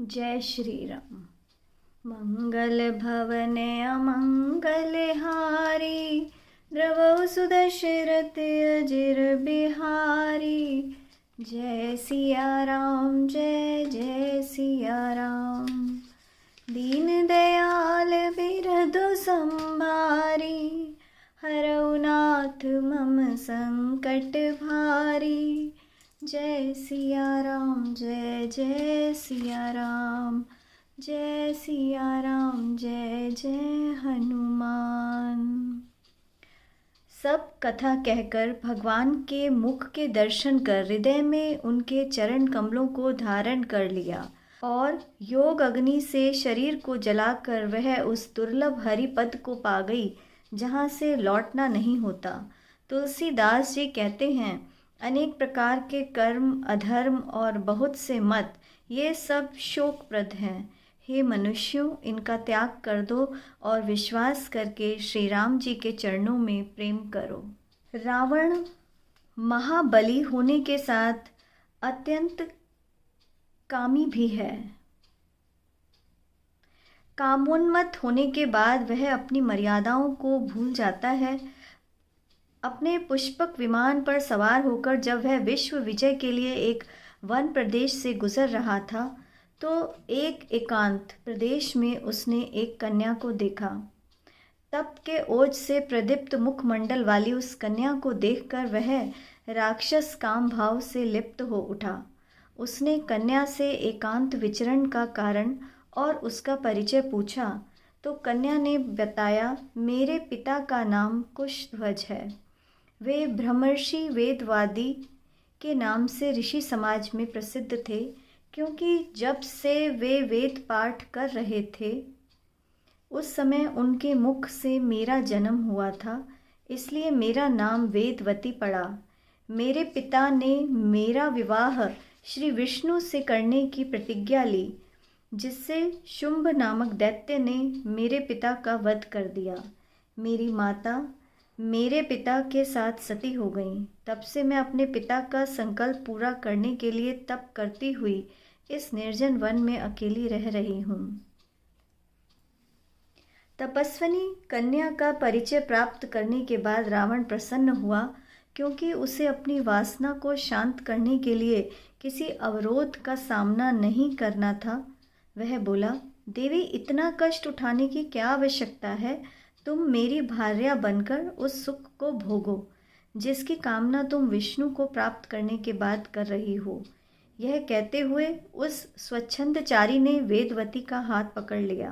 जय श्री राम। मंगल भवन अमंगल हारी, द्रवहु सुदशरथ अजिर बिहारी। जय सिया राम, जय जय सिया राम। दीन दयाल बिरधु संभारी, हरऊ नाथ मम संकट भारी। जय सिया राम, जय जय सिया राम। जय सिया राम, जय जय हनुमान। सब कथा कहकर भगवान के मुख के दर्शन कर हृदय में उनके चरण कमलों को धारण कर लिया और योग अग्नि से शरीर को जलाकर वह उस दुर्लभ हरि पद को पा गई जहाँ से लौटना नहीं होता। तुलसीदास जी कहते हैं, अनेक प्रकार के कर्म, अधर्म और बहुत से मत, ये सब शोकप्रद हैं। हे मनुष्यों, इनका त्याग कर दो और विश्वास करके श्री राम जी के चरणों में प्रेम करो। रावण महाबली होने के साथ अत्यंत कामी भी है। कामोन्मत्त होने के बाद वह अपनी मर्यादाओं को भूल जाता है। अपने पुष्पक विमान पर सवार होकर जब वह विश्व विजय के लिए एक वन प्रदेश से गुजर रहा था तो एक एकांत प्रदेश में उसने एक कन्या को देखा। तप के ओज से प्रदीप्त मुखमंडल वाली उस कन्या को देखकर वह राक्षस काम भाव से लिप्त हो उठा। उसने कन्या से एकांत विचरण का कारण और उसका परिचय पूछा तो कन्या ने बताया, मेरे पिता का नाम कुशध्वज है। वे ब्रह्मर्षि वेदवादी के नाम से ऋषि समाज में प्रसिद्ध थे, क्योंकि जब से वे वेद पाठ कर रहे थे उस समय उनके मुख से मेरा जन्म हुआ था, इसलिए मेरा नाम वेदवती पड़ा। मेरे पिता ने मेरा विवाह श्री विष्णु से करने की प्रतिज्ञा ली, जिससे शुंभ नामक दैत्य ने मेरे पिता का वध कर दिया। मेरी माता मेरे पिता के साथ सती हो गई। तब से मैं अपने पिता का संकल्प पूरा करने के लिए तप करती हुई इस निर्जन वन में अकेली रह रही हूँ। तपस्विनी कन्या का परिचय प्राप्त करने के बाद रावण प्रसन्न हुआ, क्योंकि उसे अपनी वासना को शांत करने के लिए किसी अवरोध का सामना नहीं करना था। वह बोला, देवी, इतना कष्ट उठाने की क्या आवश्यकता है? तुम मेरी भार्या बनकर उस सुख को भोगो जिसकी कामना तुम विष्णु को प्राप्त करने के बाद कर रही हो। यह कहते हुए उस स्वच्छंदचारी ने वेदवती का हाथ पकड़ लिया।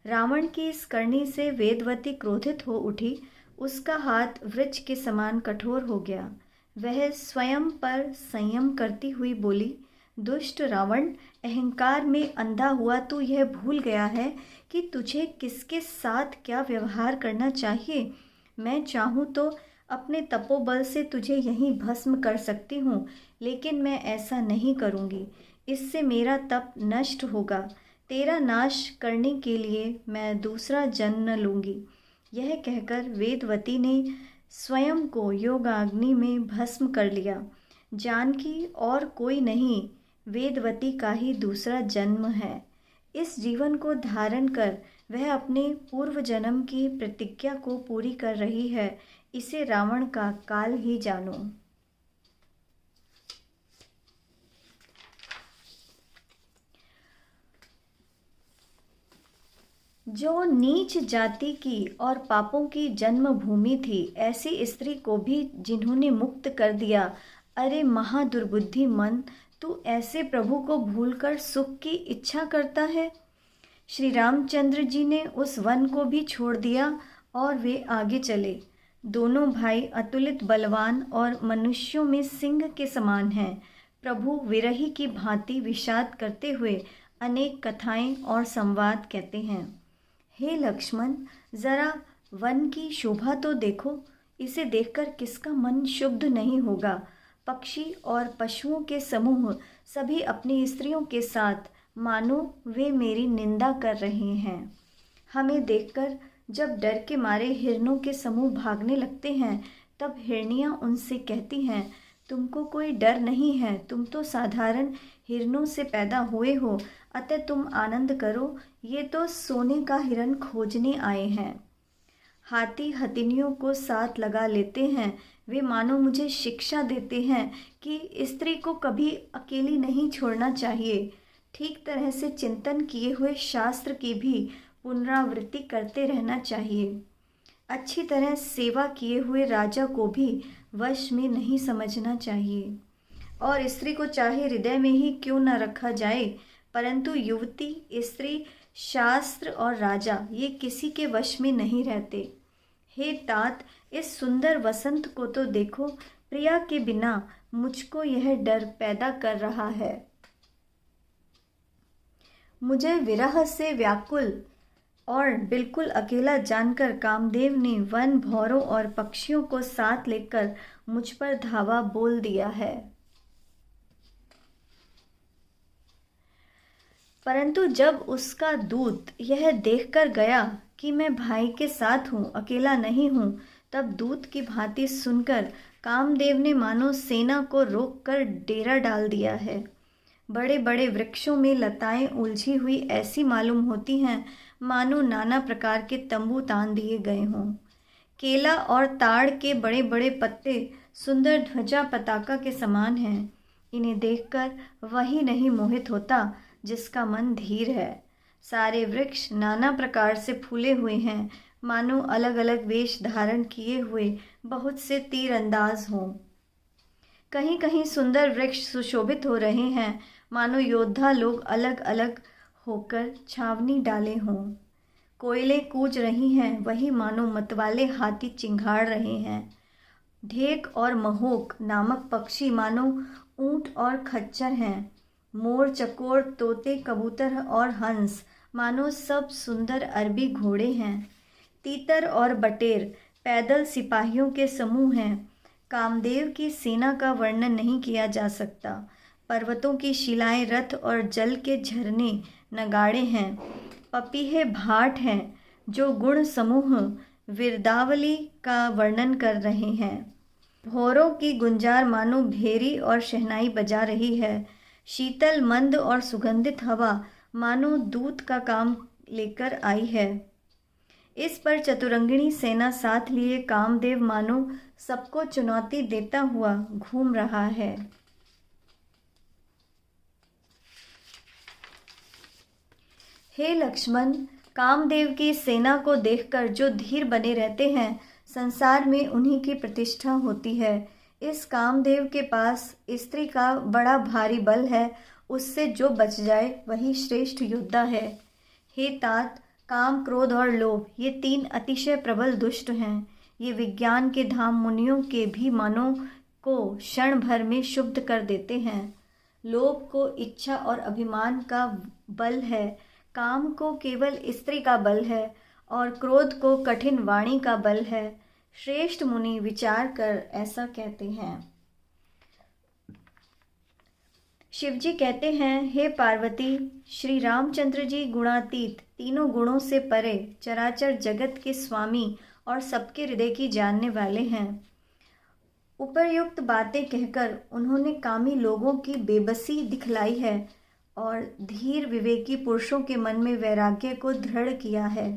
रावण की इस करनी से वेदवती क्रोधित हो उठी। उसका हाथ वृक्ष के समान कठोर हो गया। वह स्वयं पर संयम करती हुई बोली, दुष्ट रावण, अहंकार में अंधा हुआ तू यह भूल गया है कि तुझे किसके साथ क्या व्यवहार करना चाहिए। मैं चाहूँ तो अपने तपोबल से तुझे यहीं भस्म कर सकती हूँ, लेकिन मैं ऐसा नहीं करूँगी। इससे मेरा तप नष्ट होगा। तेरा नाश करने के लिए मैं दूसरा जन्म लूँगी। यह कहकर वेदवती ने स्वयं को योगाग्नि में भस्म कर लिया। जानकी और कोई नहीं, वेदवती का ही दूसरा जन्म है। इस जीवन को धारण कर वह अपने पूर्व जन्म की प्रतिज्ञा को पूरी कर रही है। इसे रावण का काल ही जानो। जो नीच जाति की और पापों की जन्मभूमि थी, ऐसी स्त्री को भी जिन्होंने मुक्त कर दिया। अरे महादुर्बुद्धि मन, तू ऐसे प्रभु को भूलकर सुख की इच्छा करता है। श्री रामचंद्र जी ने उस वन को भी छोड़ दिया और वे आगे चले। दोनों भाई अतुलित बलवान और मनुष्यों में सिंह के समान हैं। प्रभु विरही की भांति विषाद करते हुए अनेक कथाएं और संवाद कहते हैं। हे लक्ष्मण, जरा वन की शोभा तो देखो। इसे देखकर किसका मन शुद्ध नहीं होगा। पक्षी और पशुओं के समूह सभी अपनी स्त्रियों के साथ मानो वे मेरी निंदा कर रहे हैं। हमें देखकर जब डर के मारे हिरणों के समूह भागने लगते हैं, तब हिरनियाँ उनसे कहती हैं, तुमको कोई डर नहीं है, तुम तो साधारण हिरणों से पैदा हुए हो, अतः तुम आनंद करो। ये तो सोने का हिरण खोजने आए हैं। हाथी हथिनियों को साथ लगा लेते हैं। वे मानो मुझे शिक्षा देते हैं कि स्त्री को कभी अकेली नहीं छोड़ना चाहिए। ठीक तरह से चिंतन किए हुए शास्त्र की भी पुनरावृत्ति करते रहना चाहिए। अच्छी तरह सेवा किए हुए राजा को भी वश में नहीं समझना चाहिए। और स्त्री को चाहे हृदय में ही क्यों न रखा जाए, परंतु युवती, स्त्री, शास्त्र और राजा ये किसी के वश में नहीं रहते। हे तात, इस सुंदर वसंत को तो देखो, प्रिया के बिना मुझको यह डर पैदा कर रहा है। मुझे विरह से व्याकुल और बिल्कुल अकेला जानकर कामदेव ने वन, भौरों और पक्षियों को साथ लेकर मुझ पर धावा बोल दिया है। परंतु जब उसका दूत यह देखकर गया कि मैं भाई के साथ हूँ, अकेला नहीं हूँ, तब दूत की भांति सुनकर कामदेव ने मानो सेना को रोककर डेरा डाल दिया है। बड़े बड़े वृक्षों में लताएं उलझी हुई ऐसी मालूम होती हैं मानो नाना प्रकार के तंबू तान दिए गए हों। केला और ताड़ के बड़े बड़े पत्ते सुंदर ध्वजा पताका के समान हैं। इन्हें देखकर वही नहीं मोहित होता जिसका मन धीर है। सारे वृक्ष नाना प्रकार से फूले हुए हैं, मानो अलग अलग वेश धारण किए हुए बहुत से तीरंदाज हों। कहीं कहीं सुंदर वृक्ष सुशोभित हो रहे हैं, मानो योद्धा लोग अलग अलग होकर छावनी डाले हों। कोयलें कूज रही हैं, वही मानो मतवाले हाथी चिंघाड़ रहे हैं। ढेक और महोक नामक पक्षी मानो ऊंट और खच्चर हैं। मोर, चकोर, तोते, कबूतर और हंस मानो सब सुंदर अरबी घोड़े हैं। तीतर और बटेर पैदल सिपाहियों के समूह हैं। कामदेव की सेना का वर्णन नहीं किया जा सकता। पर्वतों की शिलाएं रथ और जल के झरने नगाड़े हैं। पपीहे भाट हैं जो गुण समूह विरदावली का वर्णन कर रहे हैं। भौरों की गुंजार मानो भेरी और शहनाई बजा रही है। शीतल, मंद और सुगंधित हवा मानो दूत का काम लेकर आई है। इस पर चतुरंगिणी सेना साथ लिए कामदेव मानो सबको चुनौती देता हुआ घूम रहा है। हे लक्ष्मण, कामदेव की सेना को देखकर जो धीर बने रहते हैं, संसार में उन्हीं की प्रतिष्ठा होती है। इस कामदेव के पास स्त्री का बड़ा भारी बल है, उससे जो बच जाए वही श्रेष्ठ योद्धा है। हे तात, काम, क्रोध और लोभ ये तीन अतिशय प्रबल दुष्ट हैं। ये विज्ञान के धाम मुनियों के भी मनों को क्षण भर में शुद्ध कर देते हैं। लोभ को इच्छा और अभिमान का बल है, काम को केवल स्त्री का बल है और क्रोध को कठिन वाणी का बल है। श्रेष्ठ मुनि विचार कर ऐसा कहते हैं। शिवजी कहते हैं, हे पार्वती, श्री रामचंद्र जी गुणातीत, तीनों गुणों से परे, चराचर जगत के स्वामी और सबके हृदय की जानने वाले हैं। उपर्युक्त बातें कहकर उन्होंने कामी लोगों की बेबसी दिखलाई है और धीर विवेकी पुरुषों के मन में वैराग्य को दृढ़ किया है।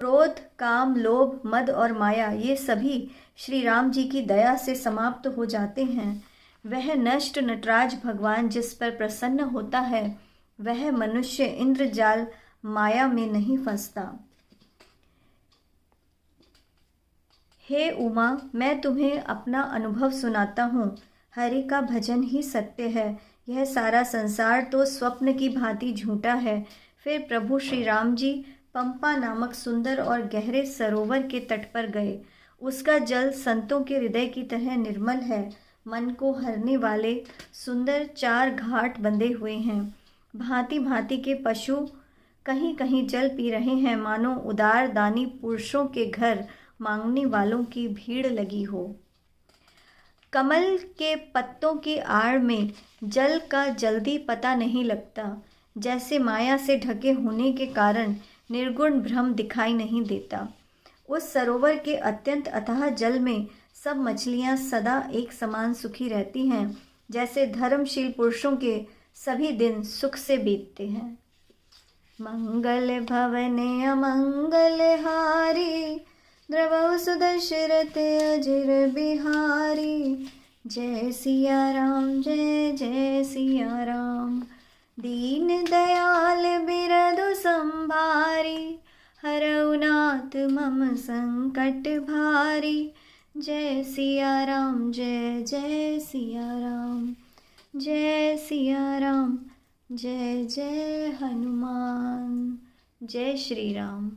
क्रोध, काम, लोभ, मद और माया ये सभी श्री राम जी की दया से समाप्त हो जाते हैं। वह नष्ट नटराज भगवान जिस पर प्रसन्न होता है, वह मनुष्य इंद्रजाल माया में नहीं फंसता। हे उमा, मैं तुम्हें अपना अनुभव सुनाता हूँ। हरि का भजन ही सत्य है। यह सारा संसार तो स्वप्न की भांति झूठा है। फिर प्रभु श्री राम जी पंपा नामक सुंदर और गहरे सरोवर के तट पर गए। उसका जल संतों के हृदय की तरह निर्मल है। मन को हरने वाले सुंदर 4 घाट बंधे हुए हैं। भांति भांति के पशु कहीं कहीं जल पी रहे हैं, मानो उदार दानी पुरुषों के घर मांगने वालों की भीड़ लगी हो। कमल के पत्तों की आड़ में जल का जल्दी पता नहीं लगता। जैसे माया से ढके होने के कारण निर्गुण भ्रम दिखाई नहीं देता। उस सरोवर के अत्यंत अथाह जल में सब मछलियां सदा एक समान सुखी रहती हैं। जैसे धर्मशील पुरुषों के सभी दिन सुख से बीतते हैं। मंगल भवने अमंगल हारी, द्रवहु सुदशरथ अजिर बिहारी। जय सिया राम जय जय सिया राम। दीन दयाल बिरधु संभारी, हरऊ नाथ मम संकट भारी। जय सिया राम जय जय सिया राम। जय सिया राम जय जय हनुमान। जय श्री राम।